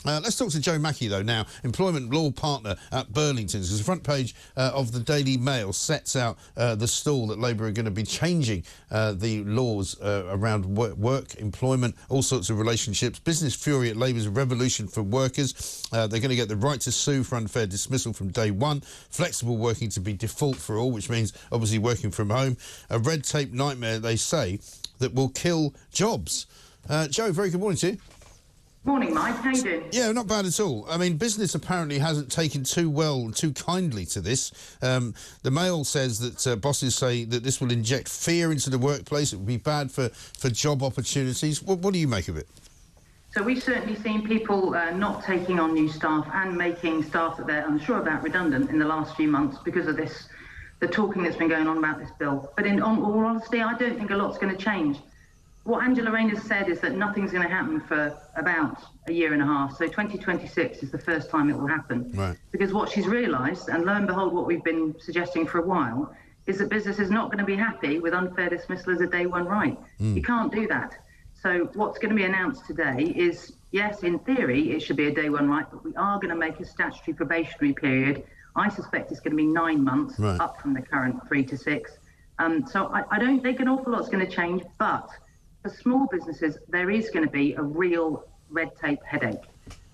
Let's talk to Joe Mackey, though, now, employment law partner at Burlington's, because the front page of the Daily Mail sets out the stall that Labour are going to be changing the laws around work, employment, all sorts of relationships. Business fury at Labour's revolution for workers. They're going to get the right to sue for unfair dismissal from day one. Flexible working to be default for all, which means obviously working from home. A red tape nightmare, they say, that will kill jobs. Joe, very good morning to you. Morning, Mike. How you doing? Yeah, not bad at all. I mean, business apparently hasn't taken too kindly to this. The Mail says that bosses say that this will inject fear into the workplace. It will be bad for job opportunities. What do you make of it? So we've certainly seen people not taking on new staff and making staff that they're unsure about redundant in the last few months because of this, the talking that's been going on about this bill. But in all honesty, I don't think a lot's going to change. What Angela Rayner's said is that nothing's going to happen for about a year and a half. So 2026 is the first time it will happen. Right. Because what she's realised, and lo and behold, what we've been suggesting for a while, is that business is not going to be happy with unfair dismissal as a day one right. You can't do that. So what's going to be announced today is, yes, in theory, it should be a day one right, but we are going to make a statutory probationary period. I suspect it's going to be 9 months, right, up from the current 3 to 6. So I don't think an awful lot's going to change, but for small businesses, there is going to be a real red tape headache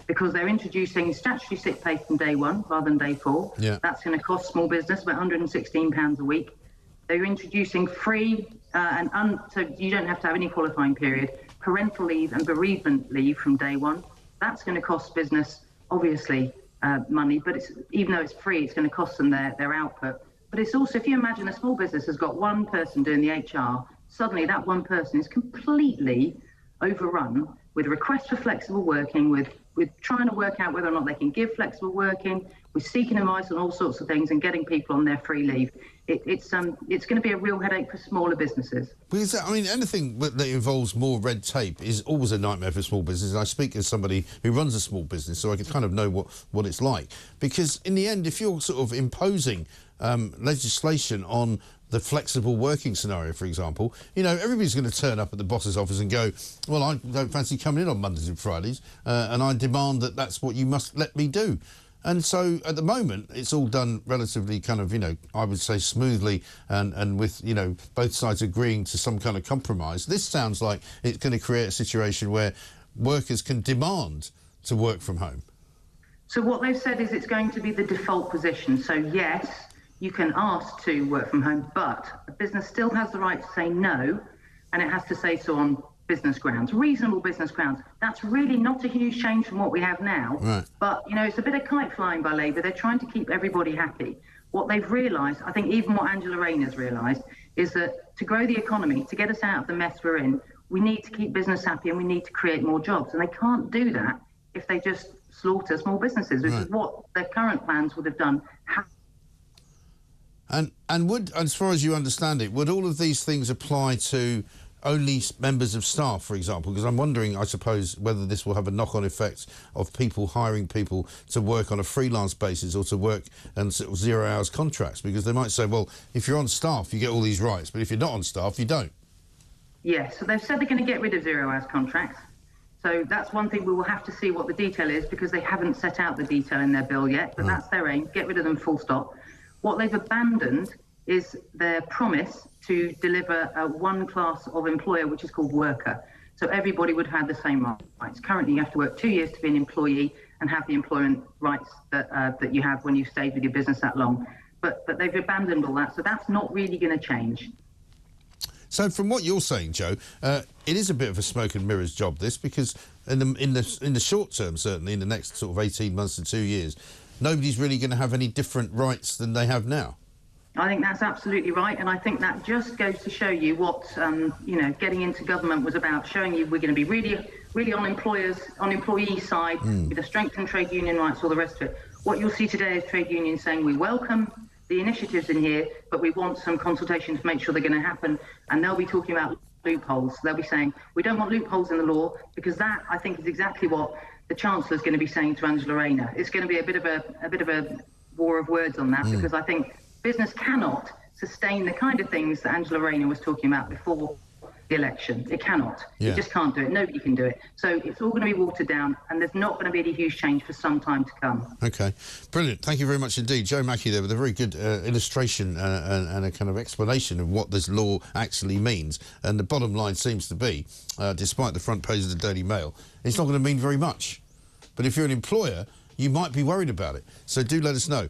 because they're introducing statutory sick pay from day one rather than day 4. Yeah. That's going to cost small business about £116 a week. They're introducing free so you don't have to have any qualifying period, parental leave and bereavement leave from day one. That's going to cost business, obviously, money, but even though it's free, it's going to cost them their output. But it's also, if you imagine a small business has got one person doing the HR, suddenly that one person is completely overrun with requests for flexible working, with trying to work out whether or not they can give flexible working, with seeking advice on all sorts of things and getting people on their free leave. It's going to be a real headache for smaller businesses. Because, I mean, anything that involves more red tape is always a nightmare for small businesses. I speak as somebody who runs a small business, so I can kind of know what it's like. Because in the end, if you're sort of imposing legislation on the flexible working scenario, for example, you know, everybody's going to turn up at the boss's office and go, well, I don't fancy coming in on Mondays and Fridays, and I demand that that's what you must let me do. And so at the moment, it's all done relatively kind of, you know, I would say smoothly and with, you know, both sides agreeing to some kind of compromise. This sounds like it's going to create a situation where workers can demand to work from home. So what they've said is it's going to be the default position. So yes, you can ask to work from home, but a business still has the right to say no, and it has to say so on business grounds, reasonable business grounds. That's really not a huge change from what we have now. Right. But, you know, it's a bit of kite flying by Labour. They're trying to keep everybody happy. What they've realised, I think even what Angela Rayner's realised, is that to grow the economy, to get us out of the mess we're in, we need to keep business happy and we need to create more jobs. And they can't do that if they just slaughter small businesses, which is what their current plans would have done. And would, as far as you understand it, would all of these things apply to only members of staff, for example? Because I'm wondering, I suppose, whether this will have a knock-on effect of people hiring people to work on a freelance basis or to work and sort of 0 hours contracts, because they might say, well, if you're on staff, you get all these rights, but if you're not on staff, you don't. Yes, so they've said they're going to get rid of 0 hours contracts. So that's one thing we will have to see what the detail is, because they haven't set out the detail in their bill yet, but that's their aim, get rid of them full stop. What they've abandoned is their promise to deliver one class of employer, which is called worker. So everybody would have the same rights. Currently, you have to work 2 years to be an employee and have the employment rights that you have when you've stayed with your business that long. But they've abandoned all that, so that's not really going to change. So from what you're saying, Joe, it is a bit of a smoke and mirrors job, this, because in the short term, certainly in the next sort of 18 months to 2 years, nobody's really going to have any different rights than they have now. I think that's absolutely right, and I think that just goes to show you what you know, getting into government was about, showing you we're going to be really on employee side with the strengthened trade union rights, all the rest of it. What you'll see today is trade unions saying we welcome the initiatives in here, but we want some consultation to make sure they're going to happen, and they'll be talking about loopholes. They'll be saying we don't want loopholes in the law, because that, I think, is exactly what the Chancellor's going to be saying to Angela Rayner. It's going to be a bit of a war of words on that, because I think business cannot sustain the kind of things that Angela Rayner was talking about before the election. It cannot. Yeah. It just can't do it. Nobody can do it. So it's all going to be watered down, and there's not going to be any huge change for some time to come. OK. Brilliant. Thank you very much indeed. Joe Mackey there with a very good illustration and a kind of explanation of what this law actually means. And the bottom line seems to be, despite the front page of the Daily Mail, it's not going to mean very much. But if you're an employer, you might be worried about it. So do let us know.